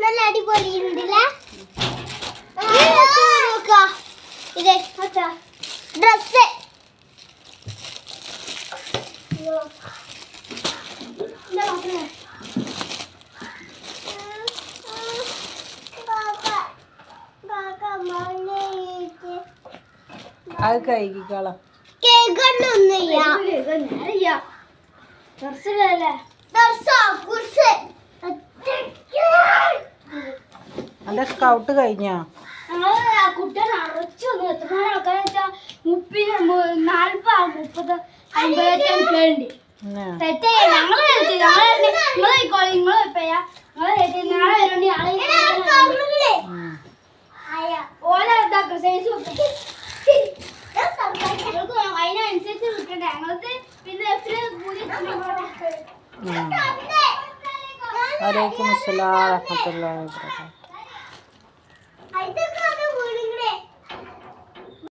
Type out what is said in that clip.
നല്ല അടിപൊളിയുണ്ടല്ലേ ഡ്രസ് അത് കൈകിക്കളാം അന്റെ സ്കൗട്ട് കഴിഞ്ഞോ? കുട്ടികൾ അറച്ചു എത്ര ആൾക്കാരെ 30 40 50 അതിനനുസരിച്ച് കിട്ടണ്ടേ ഞങ്ങൾക്ക് പിന്നെ വലൈക്കും അസ്സലാം വറഹ്മത്തുള്ളാഹി വബറകാതുഹു.